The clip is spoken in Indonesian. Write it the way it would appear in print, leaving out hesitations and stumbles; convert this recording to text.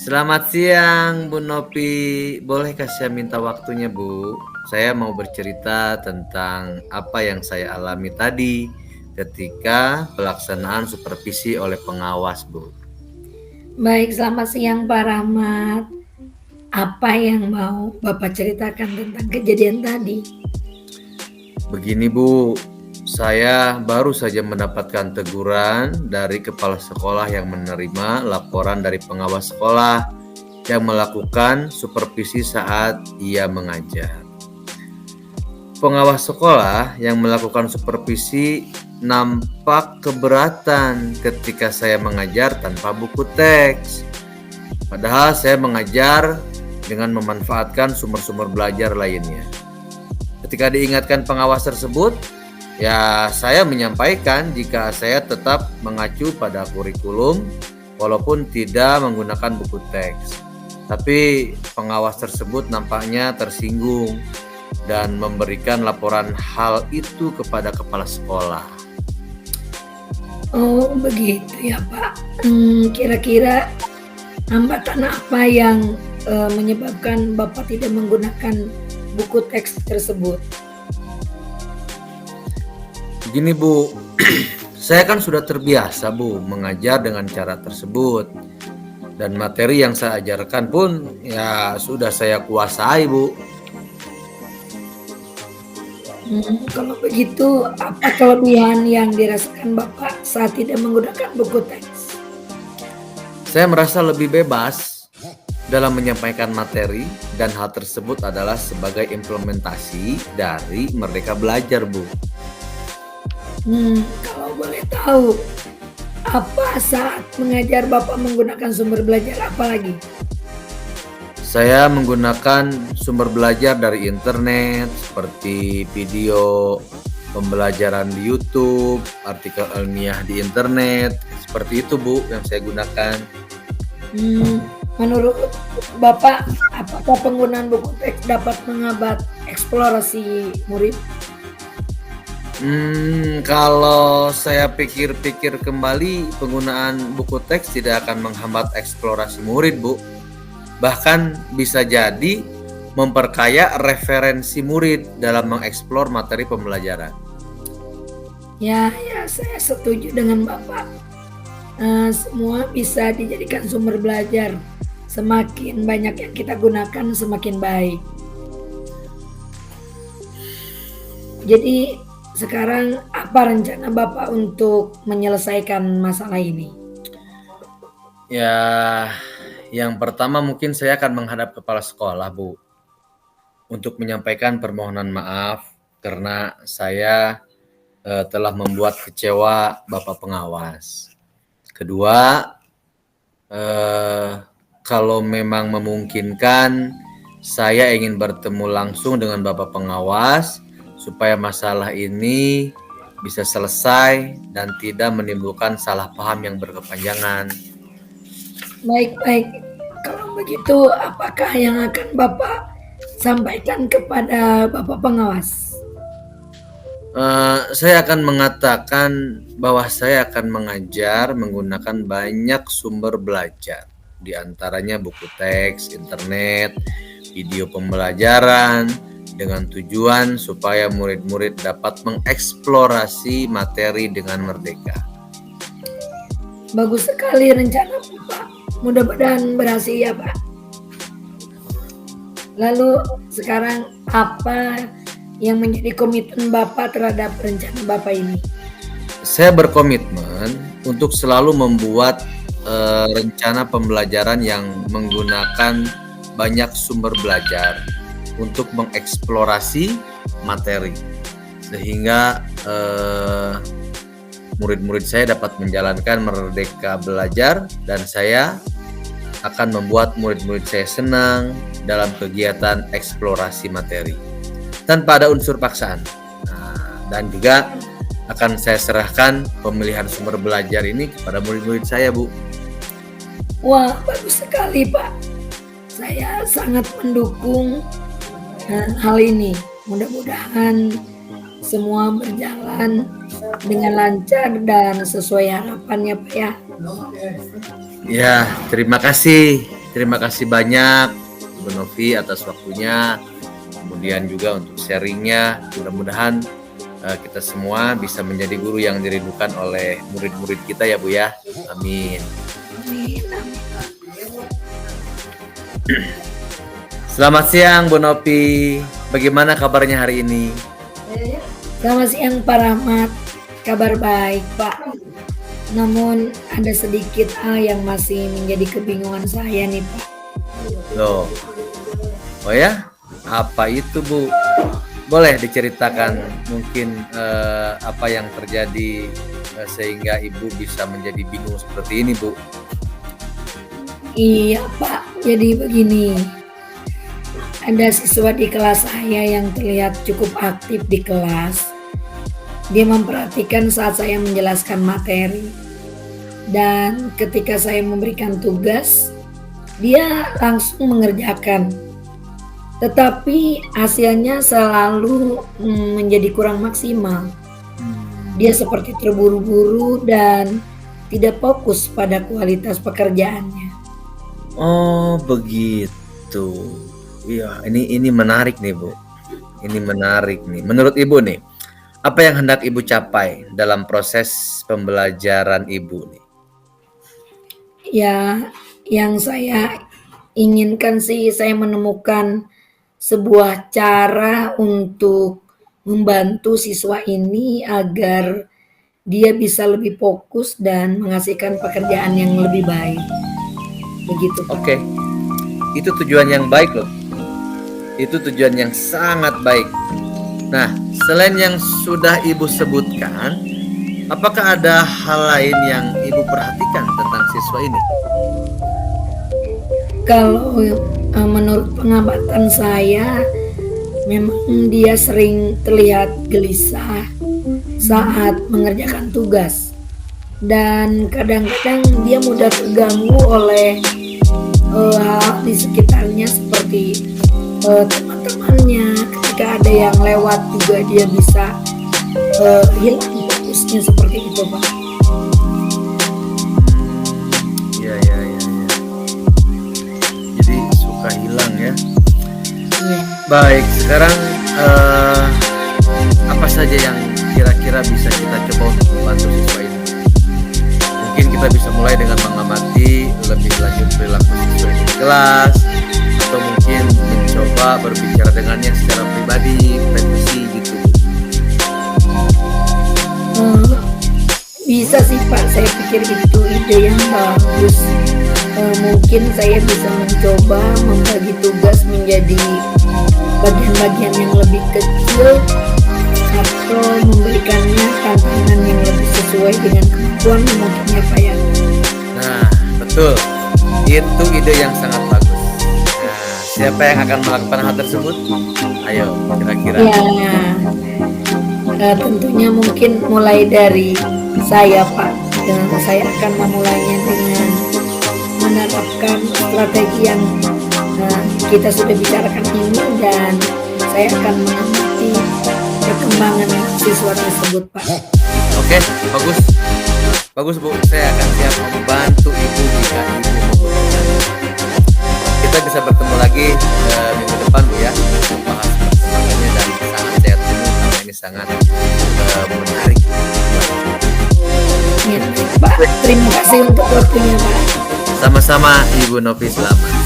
Selamat siang, Bu Nopi. Bolehkah saya minta waktunya, Bu? Saya mau bercerita tentang apa yang saya alami tadi ketika pelaksanaan supervisi oleh pengawas, Bu. Baik, selamat siang Pak Rahmat. Apa yang mau Bapak ceritakan tentang kejadian tadi? Begini, Bu. Saya baru saja mendapatkan teguran dari kepala sekolah yang menerima laporan dari pengawas sekolah yang melakukan supervisi saat ia mengajar. Pengawas sekolah yang melakukan supervisi nampak keberatan ketika saya mengajar tanpa buku teks. Padahal saya mengajar dengan memanfaatkan sumber-sumber belajar lainnya. Ketika diingatkan pengawas tersebut, ya saya menyampaikan jika saya tetap mengacu pada kurikulum walaupun tidak menggunakan buku teks. Tapi pengawas tersebut nampaknya tersinggung dan memberikan laporan hal itu kepada kepala sekolah. Oh, begitu ya Pak. Kira-kira hambatan apa yang menyebabkan Bapak tidak menggunakan buku teks tersebut? Begini, Bu, saya kan sudah terbiasa, Bu, mengajar dengan cara tersebut. Dan materi yang saya ajarkan pun ya sudah saya kuasai, Bu. Kalau begitu, apa kelebihan yang dirasakan Bapak saat tidak menggunakan buku teks? Saya merasa lebih bebas dalam menyampaikan materi dan hal tersebut adalah sebagai implementasi dari Merdeka Belajar, Bu. Kalau boleh tahu, apa saat mengajar Bapak menggunakan sumber belajar apa lagi? Saya menggunakan sumber belajar dari internet seperti video pembelajaran di YouTube, artikel ilmiah di internet, seperti itu, Bu, yang saya gunakan. Menurut Bapak, apakah penggunaan buku teks dapat menghambat eksplorasi murid? Kalau saya pikir-pikir kembali, penggunaan buku teks tidak akan menghambat eksplorasi murid, Bu. Bahkan bisa jadi memperkaya referensi murid dalam mengeksplor materi pembelajaran. Ya, saya setuju dengan Bapak. Semua bisa dijadikan sumber belajar. Semakin banyak yang kita gunakan, semakin baik. Jadi, sekarang apa rencana Bapak untuk menyelesaikan masalah ini? Ya, yang pertama mungkin saya akan menghadap kepala sekolah, Bu, untuk menyampaikan permohonan maaf karena saya telah membuat kecewa Bapak pengawas. Kedua, kalau memang memungkinkan, saya ingin bertemu langsung dengan Bapak pengawas supaya masalah ini bisa selesai dan tidak menimbulkan salah paham yang berkepanjangan. Baik. Kalau begitu, apakah yang akan Bapak sampaikan kepada Bapak pengawas? Saya akan mengatakan bahwa saya akan mengajar menggunakan banyak sumber belajar, di antaranya buku teks, internet, video pembelajaran, dengan tujuan supaya murid-murid dapat mengeksplorasi materi dengan merdeka. Bagus sekali rencana Bapak. Mudah-mudahan berhasil ya Pak. Lalu sekarang apa yang menjadi komitmen Bapak terhadap rencana Bapak ini? Saya berkomitmen untuk selalu membuat rencana pembelajaran yang menggunakan banyak sumber belajar untuk mengeksplorasi materi sehingga murid-murid saya dapat menjalankan merdeka belajar dan saya akan membuat murid-murid saya senang dalam kegiatan eksplorasi materi tanpa ada unsur paksaan. Dan juga akan saya serahkan pemilihan sumber belajar ini kepada murid-murid saya, Bu. Wah, bagus sekali Pak. Saya sangat mendukung hal ini. Mudah-mudahan semua berjalan dengan lancar dan sesuai harapannya Pak ya. Ya, terima kasih. Terima kasih banyak Bu Novi atas waktunya, kemudian juga untuk sharingnya. Mudah-mudahan kita semua bisa menjadi guru yang dirindukan oleh murid-murid kita ya Bu ya. Amin. Selamat siang Bu Novi, bagaimana kabarnya hari ini? Selamat siang Pak Rahmat, kabar baik Pak. Namun ada sedikit hal yang masih menjadi kebingungan saya nih Pak. Loh, oh ya, apa itu Bu? Boleh diceritakan mungkin apa yang terjadi sehingga Ibu bisa menjadi bingung seperti ini Bu? Iya Pak, jadi begini. Ada siswa di kelas saya yang terlihat cukup aktif di kelas. Dia memperhatikan saat saya menjelaskan materi. Dan ketika saya memberikan tugas, dia langsung mengerjakan. Tetapi hasilnya selalu menjadi kurang maksimal. Dia seperti terburu-buru dan tidak fokus pada kualitas pekerjaannya. Oh, begitu. Iya, ini menarik nih Bu. Ini menarik nih. Menurut Ibu nih, apa yang hendak Ibu capai dalam proses pembelajaran Ibu nih? Ya, yang saya inginkan sih saya menemukan sebuah cara untuk membantu siswa ini agar dia bisa lebih fokus dan menghasilkan pekerjaan yang lebih baik. Begitu Pak. Oke. Itu tujuan yang baik loh. Itu tujuan yang sangat baik. Nah, selain yang sudah Ibu sebutkan, apakah ada hal lain yang Ibu perhatikan tentang siswa ini? Kalau menurut pengamatan saya, memang dia sering terlihat gelisah saat mengerjakan tugas. Dan kadang-kadang dia mudah terganggu oleh hal di sekitarnya seperti teman-temannya. Ketika ada yang lewat juga dia bisa hilang fokusnya seperti itu Pak. Iya. Jadi suka hilang ya. Ya. Baik, sekarang apa saja yang kira-kira bisa kita coba untuk membantu siswa ini? Mungkin kita bisa mulai dengan mengamati lebih lanjut perilaku siswa di kelas, atau mungkin mencoba berbicara dengannya secara pribadi, privasi gitu. Bisa sih Pak, saya pikir itu ide yang bagus. Mungkin saya bisa mencoba membagi tugas menjadi bagian-bagian yang lebih kecil atau memberikannya tantangan yang lebih sesuai dengan kemampuan mungkinnya Pak ya. Nah, betul. Itu ide yang sangat bagus. Nah, siapa yang akan melakukan hal tersebut? Ayo, kira-kira. Ya, tentunya mungkin mulai dari saya Pak. Saya akan memulainya dengan menerapkan strategi yang kita sudah bicarakan ini, dan saya akan mengamati perkembangan siswa tersebut Pak. Oke, bagus Bu. Saya akan siap membantu Ibu jika Ibu membutuhkan. Kita bisa bertemu lagi minggu depan Bu ya, untuk bahas perkembangannya, dan sangat sehat dulu karena ini sangat menarik. Ya, Pak, terima kasih untuk waktunya Pak. Sama-sama Ibu Novi, selamat.